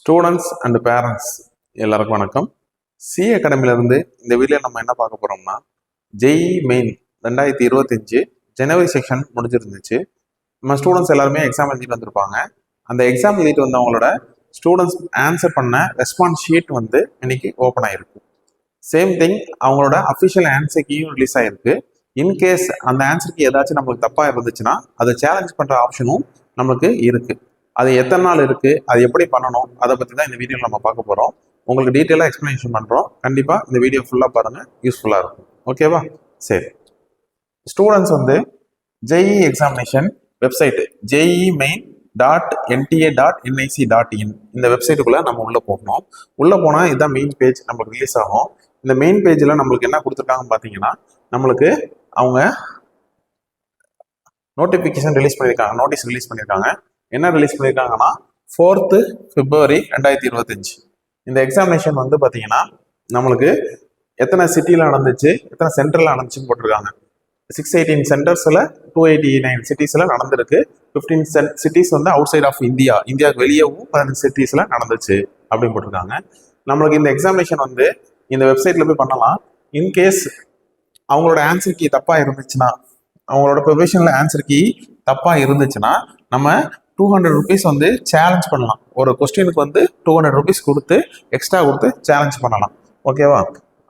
Students and parents எல்லாருக்கும் வணக்கம். C அகாடமிலேருந்து இந்த வீடியோ நம்ம என்ன பார்க்க போகிறோம்னா, ஜேஇ மெயின் 2025 ஜனவரி செக்ஷன் முடிஞ்சிருந்துச்சு. நம்ம ஸ்டூடெண்ட்ஸ் எல்லாருமே எக்ஸாம் எழுதிட்டு வந்திருப்பாங்க. அந்த எக்ஸாம் எழுதிட்டு வந்தவங்களோட ஸ்டூடெண்ட்ஸ் ஆன்சர் பண்ண ரெஸ்பான்ஸ் ஷீட் வந்து இன்னைக்கு ஓப்பன் ஆகிருக்கு. சேம் திங் அவங்களோட அஃபிஷியல் ஆன்சர் கீயும் ரிலீஸ் ஆகிருக்கு. இன்கேஸ் அந்த ஆன்சருக்கு ஏதாச்சும் நம்மளுக்கு தப்பாக இருந்துச்சுன்னா அதை சேலஞ்ச் பண்ணுற ஆப்ஷனும் நம்மளுக்கு இருக்குது. அது எத்தனை நாள் இருக்குது, அது எப்படி பண்ணணும், அதை பற்றி தான் இந்த வீடியோவில் நம்ம பார்க்க போகிறோம். உங்களுக்கு டீட்டெயிலாக எக்ஸ்ப்ளனேஷன் பண்ணுறோம். கண்டிப்பாக இந்த வீடியோ ஃபுல்லாக பாருங்கள், யூஸ்ஃபுல்லாக இருக்கும். ஓகேவா? சரி, ஸ்டூடெண்ட்ஸ் வந்து ஜேஇ எக்ஸாமினேஷன் வெப்சைட்டு JEE-main.nta.nic.in இந்த வெப்சைட்டுக்குள்ளே நம்ம உள்ளே போகணும். உள்ளே போனால் இதுதான் மெயின் பேஜ் நம்மளுக்கு ரிலீஸ் ஆகும். இந்த மெயின் பேஜில் நம்மளுக்கு என்ன கொடுத்துருக்காங்கன்னு பார்த்தீங்கன்னா, நம்மளுக்கு அவங்க நோட்டிஃபிகேஷன் ரிலீஸ் பண்ணியிருக்காங்க, நோட்டீஸ் ரிலீஸ் பண்ணியிருக்காங்க. என்ன ரிலீஸ் பண்ணியிருக்காங்கன்னா 4th February 2025 இந்த எக்ஸாமினேஷன் வந்து பார்த்தீங்கன்னா நம்மளுக்கு எத்தனை சிட்டியில் நடந்துச்சு, எத்தனை சென்டரில் நடந்துச்சுன்னு போட்டிருக்காங்க. 618 சென்டர்ஸில் 289 சிட்டிஸில் நடந்திருக்கு. 15 சிட்டிஸ் வந்து அவுட் சைட் ஆஃப் இந்தியாவுக்கு வெளியவும் 15 சிட்டிஸில் நடந்துச்சு அப்படின்னு போட்டிருக்காங்க. நம்மளுக்கு இந்த எக்ஸாமினேஷன் வந்து இந்த வெப்சைட்டில் போய் பண்ணலாம். இன்கேஸ் அவங்களோட ஆன்சர் கீ தப்பாக இருந்துச்சுன்னா, அவங்களோட ப்ரொஃபஷனல் ஆன்சர் கீ தப்பாக இருந்துச்சுன்னா நம்ம 200 rupees வந்து சேலஞ்ச் பண்ணலாம். ஒரு கொஸ்டினுக்கு வந்து 200 rupees கொடுத்து எக்ஸ்ட்ரா கொடுத்து சேலஞ்ச் பண்ணலாம். ஓகேவா?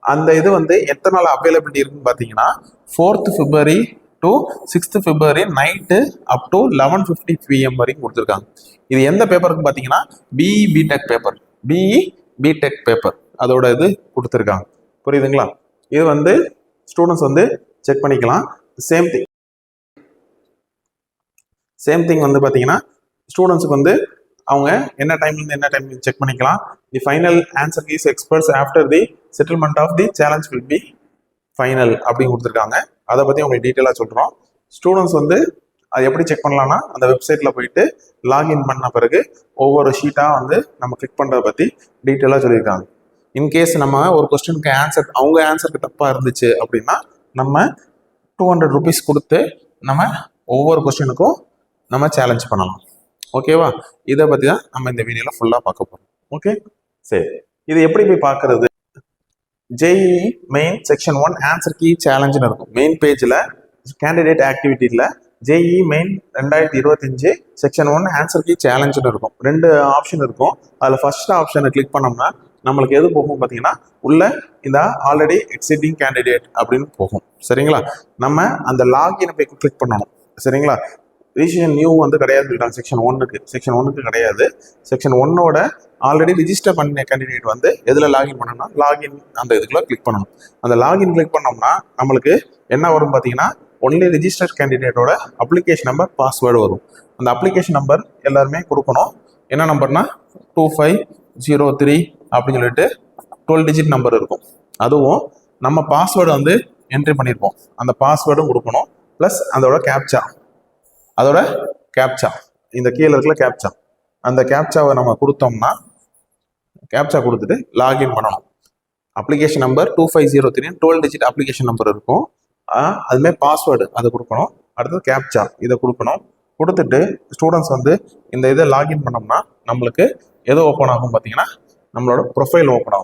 அந்த இது வந்து எத்தனை நாள் அவைலபிலிட்டி இருக்குன்னு பார்த்தீங்கன்னா 4th February to 6th February night up to 11:50 PM வரைக்கும் கொடுத்துருக்காங்க. இது எந்த பேப்பருக்கு பார்த்தீங்கன்னா பிஇ பிடெக் பேப்பர் அதோட இது கொடுத்துருக்காங்க. புரியுதுங்களா? இது வந்து ஸ்டூடெண்ட்ஸ் வந்து செக் பண்ணிக்கலாம். சேம் திங் வந்து பார்த்தீங்கன்னா ஸ்டூடெண்ட்ஸுக்கு வந்து அவங்க என்ன டைம்லேருந்து என்ன டைம் செக் பண்ணிக்கலாம். The final answer keys experts after the settlement of the challenge will be final அப்படின்னு கொடுத்துருக்காங்க. அதை பற்றி உங்களுக்கு டீட்டெயிலாக சொல்கிறோம். ஸ்டூடெண்ட்ஸ் வந்து அது எப்படி செக் பண்ணலாம்னா, அந்த வெப்சைட்டில் போயிட்டு லாகின் பண்ண பிறகு ஒவ்வொரு ஷீட்டாக வந்து நம்ம கிளிக் பண்ணுறதை பற்றி டீட்டெயிலாக சொல்லியிருக்காங்க. இன்கேஸ் நம்ம ஒரு கொஸ்டினுக்கு அவங்க ஆன்சருக்கு தப்பாக இருந்துச்சு அப்படின்னா நம்ம 200 rupees கொடுத்து நம்ம ஒவ்வொரு கொஸ்டினுக்கும் நம்ம சேலஞ்ச் பண்ணலாம். ஓகேவா? இதை பற்றி தான் நம்ம இந்த வீடியோவில் ஃபுல்லாக பார்க்க போகிறோம். ஓகே, சரி. இது எப்படி போய் பார்க்கறது? JEE main section 1 answer key சேலஞ்சுன்னு இருக்கும். மெயின் பேஜில் கேண்டிடேட் ஆக்டிவிட்டியில் JEE main 2025 section 1 answer key சேலஞ்சுன்னு இருக்கும். 2 ஆப்ஷன் இருக்கும். அதில் ஃபர்ஸ்ட் ஆப்ஷனை கிளிக் பண்ணோம்னா நம்மளுக்கு எது போகும் பார்த்தீங்கன்னா, உள்ள இந்த ஆல்ரெடி எக்ஸிட்டிங் கேண்டிடேட் அப்படின்னு போகும். சரிங்களா? நம்ம அந்த லாகினை போய் கிளிக் பண்ணணும். சரிங்களா? ரிஜிஸ்ட்ரேஷன் நியூ வந்து கிடையாது சொல்லிட்டாங்க. செக்ஷன் ஒன்னுக்கு கிடையாது. செக்ஷன் 1ஓட ஆல்ரெடி ரிஜிஸ்டர் பண்ண கேண்டிடேட் வந்து எதில் லாகின் பண்ணணும்னா லாகின் அந்த இதுக்குள்ள கிளிக் பண்ணணும். அந்த லாகின் கிளிக் பண்ணோம்னா நம்மளுக்கு என்ன வரும் பார்த்தீங்கன்னா, ஒன்லி ரிஜிஸ்டர் கேண்டிடேட்டோட அப்ளிகேஷன் நம்பர் பாஸ்வேர்டு வரும். அந்த அப்ளிகேஷன் நம்பர் எல்லாருமே கொடுக்கணும். என்ன நம்பர்னா 2503 அப்படின்னு சொல்லிட்டு 12 digit நம்பர் இருக்கும். அதுவும் நம்ம பாஸ்வேர்டு வந்து என்ட்ரி பண்ணியிருப்போம், அந்த பாஸ்வேர்டும் கொடுக்கணும். ப்ளஸ் அதோட கேப்சா இந்த கீழே இருக்கிற கேப்சா, அந்த கேப்சாவை நம்ம கொடுத்தோம்னா கேப்சா கொடுத்துட்டு லாகின் பண்ணணும். Application number 2503 12 digit application number இருக்கும். அதுமாதிரி பாஸ்வேர்டு அதை கொடுக்கணும். அடுத்தது கேப்சா இதை கொடுக்கணும். கொடுத்துட்டு ஸ்டூடெண்ட்ஸ் வந்து இந்த இதை லாகின் பண்ணோம்னா நம்மளுக்கு எது ஓப்பன் ஆகும் பார்த்தீங்கன்னா, நம்மளோட ப்ரொஃபைல் ஓப்பன்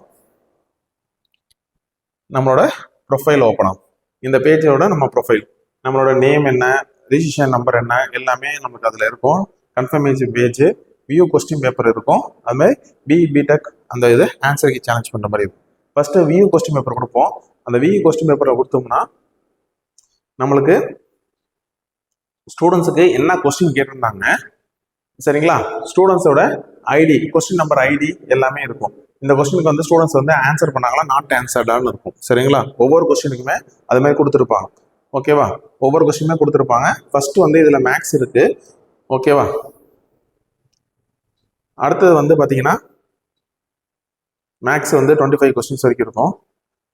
ஆகும். இந்த பேஜோட நம்ம ப்ரொஃபைல், நம்மளோட நேம் என்ன, ரிஜிஸ்ட்ரேஷன் நம்பர் என்ன, எல்லாமே நமக்கு அதில் இருக்கும். Confirmation page, view question paper இருக்கும். அதுமாதிரி பிஇ பிடெக் அந்த இது ஆன்சருக்கு சேலஞ்ச் பண்ணுற மாதிரி இருக்கும். ஃபர்ஸ்ட் வியூ கொஸ்டின் பேப்பர் கொடுப்போம். அந்த வியூ கொஸ்டின் பேப்பரை கொடுத்தோம்னா நம்மளுக்கு ஸ்டூடெண்ட்ஸுக்கு என்ன கொஸ்டின் கேட்டிருந்தாங்க, சரிங்களா, ஸ்டூடெண்ட்ஸோட ஐடி, கொஸ்டின் நம்பர் ஐடி எல்லாமே இருக்கும். இந்த கொஸ்டினுக்கு வந்து ஸ்டூடெண்ட்ஸ் வந்து ஆன்சர் பண்ணாங்களா, நாட் ஆன்சர்டான்னு இருக்கும். சரிங்களா? ஒவ்வொரு கொஸ்டினுக்குமே அது மாதிரி கொடுத்துருப்பாங்க. ஓகேவா? ஒவ்வொரு கொஸ்டினுமே கொடுத்துருப்பாங்க. ஃபர்ஸ்ட் வந்து இதுல மேக்ஸ் இருக்கு. ஓகேவா? அடுத்தது வந்து பாத்தீங்கன்னா மேக்ஸ் வந்து 25 கொஸ்டின்ஸ் வரைக்கும் இருக்கும்.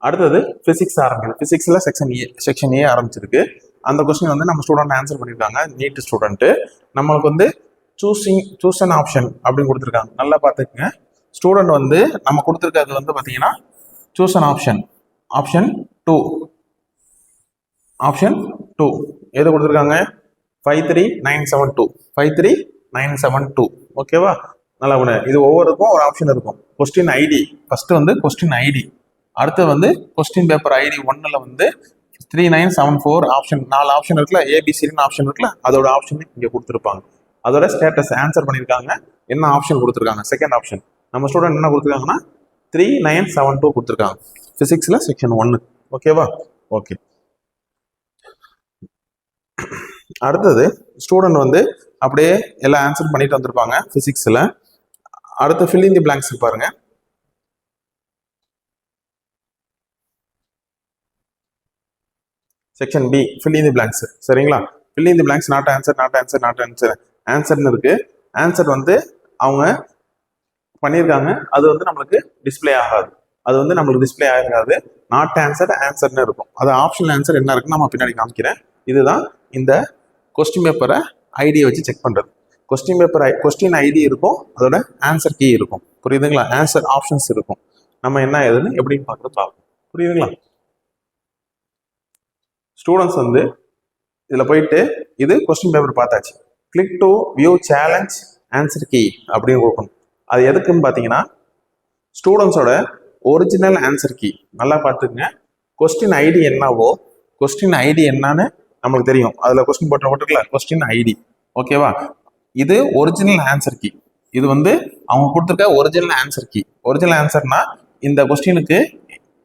அடுத்தது பிசிக்ஸ் ஆரம்பிக்குது. பிசிக்ஸ்ல செக்ஷன் ஏ ஆரம்பிச்சிருக்கு. அந்த கொஸ்டின் வந்து நம்ம ஸ்டூடெண்ட் ஆன்சர் பண்ணியிருக்காங்க. நீட் ஸ்டூடெண்ட் நம்மளுக்கு வந்து சூஸ் அன் ஆப்ஷன் அப்படின்னு கொடுத்துருக்காங்க. நல்லா பார்த்துக்குங்க. ஸ்டூடெண்ட் வந்து நம்ம கொடுத்துருக்கிறது வந்து பாத்தீங்கன்னா சூஸ் அன் ஆப்ஷன் 2 எது கொடுத்துருக்காங்க? 53972. ஓகேவா? நல்லா ஒன்று இது ஒவ்வொருக்கும் ஒரு ஆப்ஷன் இருக்கும். கொஸ்டின் ஐடி ஃபர்ஸ்ட் வந்து கொஸ்டின் ஐடி, அடுத்து வந்து கொஸ்டின் பேப்பர் ஐடி 1ல வந்து 3974 ஆப்ஷன் 4 ஆப்ஷன் இருக்குல்ல, ஏபிசின்னு ஆப்ஷன் இருக்குல்ல, அதோட ஆப்ஷன் இங்கே கொடுத்துருப்பாங்க. அதோட ஸ்டேட்டஸ் ஆன்சர் பண்ணியிருக்காங்க, என்ன ஆப்ஷன் கொடுத்துருக்காங்க, செகண்ட் ஆப்ஷன். நம்ம ஸ்டூடெண்ட் என்ன கொடுத்துருக்காங்கன்னா 3972 கொடுத்துருக்காங்க பிசிக்ஸ்ல செக்ஷன் 1. ஓகேவா? ஓகே. அடுத்தது ஸ்டூடெண்ட் வந்து அப்படியே எல்லாம் ஆன்சர் பண்ணிட்டு வந்திருப்பாங்க பிசிக்ஸ்ல. அடுத்து fill in the blanks பாருங்க. Section B fill in the blanks. சரிங்களா? fill in the blanks not answer not answer not answer ஆன்சர்னு இருக்கு. ஆன்சர் வந்து அவங்க பண்ணியிருக்காங்க, அது வந்து நம்மளுக்கு டிஸ்பிளே ஆகாது. அது வந்து நம்மளுக்கு டிஸ்பிளே ஆகாது. நாட் ஆன்சர் ஆன்சர்னு இருக்கும். அது ஆப்ஷனல் ஆன்சர் என்ன இருக்குன்னு நம்ம பின்னாடி காமிக்கிறேன். இதுதான் இந்த கொஸ்டின் பேப்பரை ஐடியை வச்சு செக் பண்றது. கொஸ்டின் பேப்பர் கொஸ்டின் ஐடி இருக்கும், அதோட ஆன்சர் கீ இருக்கும். புரியுதுங்களா? ஆன்சர் ஆப்ஷன்ஸ் இருக்கும். நம்ம என்ன ஏதுன்னு எப்படின்னு பார்க்குறது பார்ப்போம். புரியுதுங்களா? ஸ்டூடெண்ட்ஸ் வந்து இதில் போயிட்டு இது கொஸ்டின் பேப்பர் பார்த்தாச்சு. Click to view challenge answer key அப்படின்னு கொடுக்கணும். அது எதுக்குன்னு பார்த்தீங்கன்னா ஸ்டூடெண்ட்ஸோட ஒரிஜினல் ஆன்சர் கீ நல்லா பார்த்துக்குங்க. கொஸ்டின் ஐடி என்னவோ, கொஸ்டின் ஐடி என்னன்னு நமக்கு தெரியும். அதில் கொஸ்டின் போட்டுருக்கல கொஸ்டின் ஐடி. ஓகேவா? இது ஒரிஜினல் ஆன்சர் கீ. இது வந்து அவங்க கொடுத்துருக்க ஒரிஜினல் ஆன்சர் கீ. ஒரிஜினல் ஆன்சர்னா இந்த கொஸ்டினுக்கு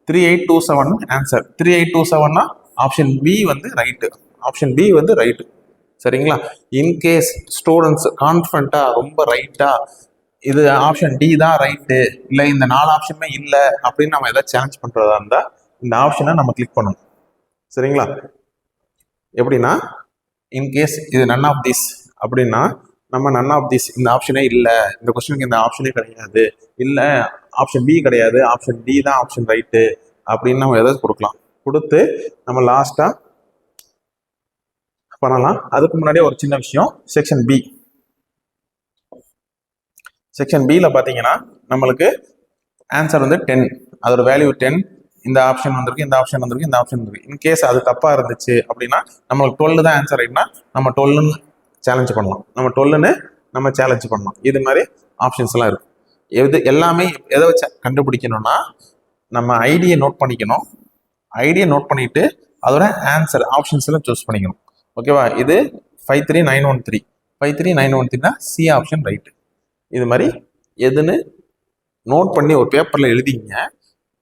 3827 ஆன்சர். 3827னா ஆப்ஷன் பி வந்து ரைட்டு. ஆப்ஷன் பி வந்து ரைட்டு. சரிங்களா? இன்கேஸ் ஸ்டூடெண்ட்ஸ் கான்ஃபிடண்டா ரொம்ப ரைட்டா இது ஆப்ஷன் டி தான் ரைட்டு, இல்லை இந்த 4 ஆப்ஷனுமே இல்லை அப்படின்னு நம்ம எதாவது சேலஞ்ச் பண்றதா இருந்தா இந்த ஆப்ஷனை நம்ம கிளிக் பண்ணணும். சரிங்களா? எப்படின்னா இன்கேஸ் இது நன் ஆஃப் திஸ் அப்படின்னா நம்ம நன் ஆஃப் திஸ் இந்த ஆப்ஷனே இல்லை, இந்த கொஸ்டினுக்கு இந்த ஆப்ஷனே கிடையாது, இல்லை ஆப்ஷன் பி கிடையாது, ஆப்ஷன் டி தான் ஆப்ஷன் ரைட்டு அப்படின்னு நம்ம எதாவது கொடுக்கலாம். கொடுத்து நம்ம லாஸ்டா பண்ணலாம். அதுக்கு முன்னாடியே ஒரு சின்ன விஷயம். செக்ஷன் பி, செக்ஷன் பியில் பார்த்தீங்கன்னா நம்மளுக்கு ஆன்சர் வந்து 10, அதோட வேல்யூ 10. இந்த ஆப்ஷன் வந்திருக்கு, இந்த ஆப்ஷன் வந்திருக்கு, இந்த ஆப்ஷன் வந்திருக்கு. இன்கேஸ் அது தப்பா இருந்துச்சு அப்படின்னா நம்மளுக்கு 12 தான் ஆன்சர் ரைட்னா நம்ம 12ன்னு சேலஞ்ச் பண்ணலாம். நம்ம 12ன்னு நம்ம சேலஞ்ச் பண்ணலாம். இது மாதிரி ஆப்ஷன்ஸ் எல்லாம் இருக்கு. எது எல்லாமே எதை வச்சு கண்டுபிடிக்கணும்னா நம்ம ஐடியை நோட் பண்ணிக்கணும். ஐடியை நோட் பண்ணிட்டு அதோட ஆன்சர் ஆப்ஷன்ஸ் எல்லாம் சூஸ் பண்ணிக்கணும். ஓகேவா? இது 53913 53913 சி ஆப்ஷன் ரைட்டு. இது மாதிரி எதுன்னு நோட் பண்ணி ஒரு பேப்பர்ல எழுதிங்க.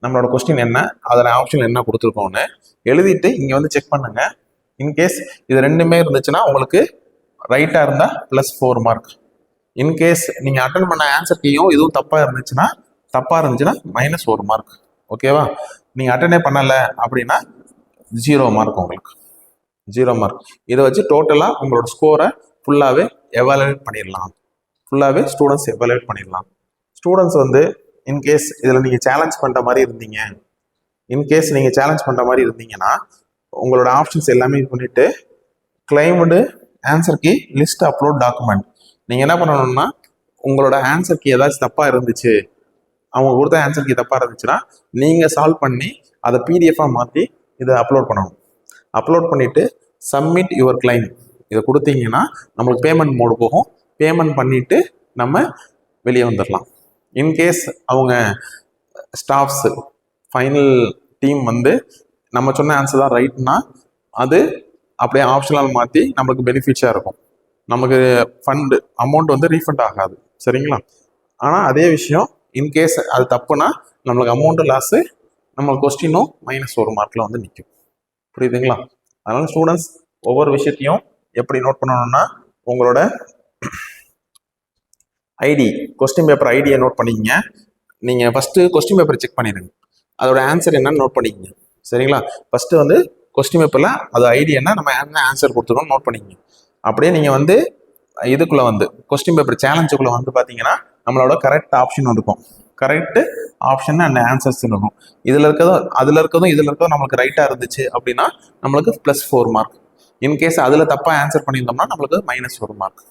நம்மளோட கொஸ்டின் என்ன, அதோட ஆப்ஷன் என்ன கொடுத்துருக்கோன்னு எழுதிட்டு இங்க வந்து செக் பண்ணுங்க. இன்கேஸ் இது ரெண்டுமே இருந்துச்சுன்னா உங்களுக்கு ரைட்டா இருந்தா +4 மார்க். இன்கேஸ் நீங்க அட்டன் பண்ண ஆன்சர் கீயும் இதுவும் தப்பா இருந்துச்சுன்னா -1 மார்க். ஓகேவா? நீங்க அட்டனே பண்ணல அப்படின்னா 0 மார்க், உங்களுக்கு 0 மார்க். இதை வச்சு டோட்டலா உங்களோட ஸ்கோரை ஃபுல்லாவே எவாலுவேட் பண்ணிடலாம். ஃபுல்லாவே ஸ்டூடெண்ட்ஸ் எவாலுவேட் பண்ணிடலாம். ஸ்டூடெண்ட்ஸ் வந்து இன்கேஸ் இதில் நீங்கள் சேலஞ்ச் பண்ணுற மாதிரி இருந்தீங்க, இன்கேஸ் நீங்கள் சேலஞ்ச் பண்ணுற மாதிரி இருந்தீங்கன்னா உங்களோட ஆப்ஷன்ஸ் எல்லாமே பண்ணிட்டு claimed answer key list upload document. நீங்கள் என்ன பண்ணணும்னா உங்களோட ஆன்சர் கீ ஏதாச்சும் தப்பாக இருந்துச்சு, அவங்க கொடுத்த ஆன்சர் கீ தப்பாக இருந்துச்சுன்னா நீங்கள் சால்வ் பண்ணி அதை பிடிஎஃபாக மாற்றி இதை அப்லோட் பண்ணணும். அப்லோட் பண்ணிவிட்டு சப்மிட் யுவர் கிளைம் இதை கொடுத்தீங்கன்னா நம்மளுக்கு பேமெண்ட் மோடு போகும். பேமெண்ட் பண்ணிவிட்டு நம்ம வெளியே வந்துடலாம். இன்கேஸ் அவங்க ஸ்டாஃப்ஸு ஃபைனல் டீம் வந்து நம்ம சொன்ன ஆன்சர் தான் ரைட்னா அது அப்படியே ஆப்ஷனல் மாற்றி நம்மளுக்கு பெனிஃபிட்ஸாக இருக்கும். நமக்கு ஃபண்டு அமௌண்ட் வந்து ரீஃபண்ட் ஆகாது. சரிங்களா? ஆனால் அதே விஷயம் இன்கேஸ் அது தப்புனா நம்மளுக்கு அமௌண்ட்டு லாஸு, நம்ம கொஸ்டினும் -1 மார்க்கில் வந்து நிற்கும். புரியுதுங்களா? அதனால ஸ்டூடெண்ட்ஸ் ஒவ்வொரு விஷயத்தையும் எப்படி நோட் பண்ணணும்னா உங்களோட ஐடி கொஸ்டின் பேப்பர் ஐடியை நோட் பண்ணிக்கங்க. நீங்கள் ஃபஸ்ட்டு கொஸ்டின் பேப்பரை செக் பண்ணிடுங்க, அதோட ஆன்சர் என்னன்னு நோட் பண்ணிக்கங்க. சரிங்களா? ஃபஸ்ட்டு வந்து கொஸ்டின் பேப்பரில் அது ஐடி என்ன, நம்ம என்ன ஆன்சர் கொடுத்துருக்கோம் நோட் பண்ணிக்கங்க. அப்படியே நீங்கள் வந்து இதுக்குள்ளே வந்து கொஸ்டின் பேப்பர் சேலஞ்சுக்குள்ளே வந்து பார்த்தீங்கன்னா நம்மளோட கரெக்ட் ஆப்ஷன் இருக்கும். கரெக்ட் ஆப்ஷன் அண்ட் ஆன்சர்ஸ் இருக்கும். இதில் இருக்கிறதும் அதில் இருக்கிறதும் இதில் இருக்கிறதும் நம்மளுக்கு ரைட்டாக இருந்துச்சு அப்படின்னா நம்மளுக்கு +4 மார்க். இன்கேஸ் அதில் தப்பாக ஆன்சர் பண்ணியிருந்தோம்னா நம்மளுக்கு -1 மார்க்.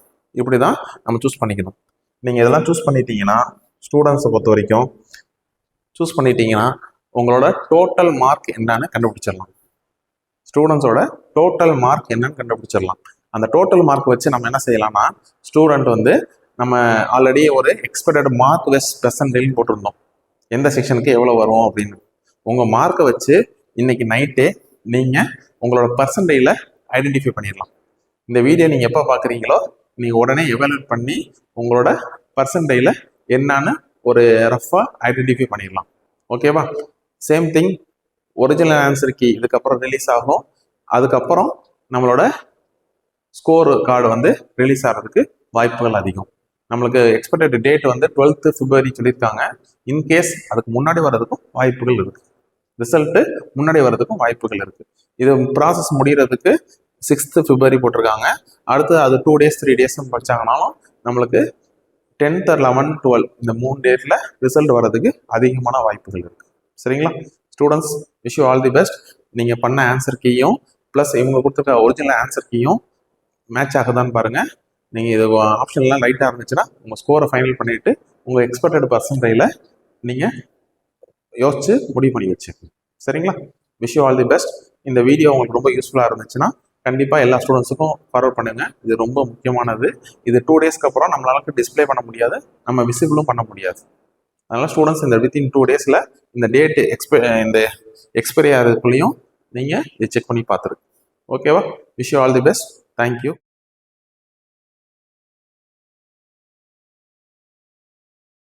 இப்படி தான் நம்ம சூஸ் பண்ணிக்கணும். நீங்கள் இதெல்லாம் சூஸ் பண்ணிட்டீங்கன்னா ஸ்டூடெண்ட்ஸை பொறுத்த வரைக்கும் சூஸ் பண்ணிட்டீங்கன்னா உங்களோட டோட்டல் மார்க் என்னன்னு கண்டுபிடிச்சிடலாம். ஸ்டூடெண்ட்ஸோட டோட்டல் மார்க் என்னன்னு கண்டுபிடிச்சிடலாம். அந்த டோட்டல் மார்க் வச்சு நம்ம என்ன செய்யலாம்னா ஸ்டூடெண்ட் வந்து நம்ம ஆல்ரெடி ஒரு எக்ஸ்பெக்டட் மார்க் வெஸ் பெர்சன்டேஜ் போட்டிருந்தோம், எந்த செக்ஷனுக்கு எவ்வளோ வரும் அப்படின்னு. உங்கள் மார்க்கை வச்சு இன்னைக்கு நைட்டே நீங்கள் உங்களோட பர்சன்டேஜில் ஐடென்டிஃபை பண்ணிடலாம். இந்த வீடியோ நீங்கள் எப்போ பார்க்குறீங்களோ நீங்கள் உடனே எவாலுவேட் பண்ணி உங்களோட பர்சன்டேஜில் என்னன்னு ஒரு ரஃபாக ஐடென்டிஃபை பண்ணிடலாம். ஓகேவா? Same thing original answer key இதுக்கப்புறம் ரிலீஸ் ஆகும். அதுக்கப்புறம் நம்மளோட ஸ்கோர் கார்டு வந்து ரிலீஸ் ஆகிறதுக்கு வாய்ப்புகள் அதிகம். நம்மளுக்கு எக்ஸ்பெக்டட் டேட் வந்து 12th February சொல்லியிருக்காங்க. இன்கேஸ் அதுக்கு முன்னாடி வர்றதுக்கும் வாய்ப்புகள் இருக்குது. ரிசல்ட்டு முன்னாடி வர்றதுக்கும் வாய்ப்புகள் இருக்குது. இது ப்ராசஸ் முடிகிறதுக்கு 6th February போட்டிருக்காங்க. அடுத்து அது 2 days 3 days படிச்சாங்கனாலும் நம்மளுக்கு 10th or 11th 12 இந்த 3 டேட்டில் ரிசல்ட் வர்றதுக்கு அதிகமான வாய்ப்புகள் இருக்குது. சரிங்களா students? Wish you all the best. நீங்கள் பண்ண ஆன்சர் கீயும் ப்ளஸ் இவங்க கொடுத்துருக்க ஒரிஜினல் ஆன்சர் கீயும் மேட்ச் ஆகுதான்னு பாருங்கள். நீங்கள் இது ஆப்ஷன்லாம் லைட்டாக இருந்துச்சுன்னா உங்கள் ஸ்கோரை ஃபைனல் பண்ணிவிட்டு உங்கள் எக்ஸ்பெக்டட் பர்சன்டேஜில் நீங்கள் யோசிச்சு முடிவு பண்ணி வச்சுக்கோங்க. சரிங்களா? Wish you all the best. இந்த வீடியோ உங்களுக்கு ரொம்ப யூஸ்ஃபுல்லாக இருந்துச்சுன்னா கண்டிப்பாக எல்லா ஸ்டூடெண்ட்ஸுக்கும் ஃபார்வர்ட் பண்ணுங்கள். இது ரொம்ப முக்கியமானது. இது 2 daysக்கு அப்புறம் நம்மளால டிஸ்பிளே பண்ண முடியாது, நம்ம விசிபிளும் பண்ண முடியாது. அதனால் ஸ்டூடெண்ட்ஸ் இந்த வித்தின் 2 daysல இந்த டேட்டு இந்த எக்ஸ்பைரி ஆகிறதுக்குள்ளேயும் நீங்கள் இதை செக் பண்ணி பார்த்துருக்கு. ஓகேவா? Wish you all the best. Thank you.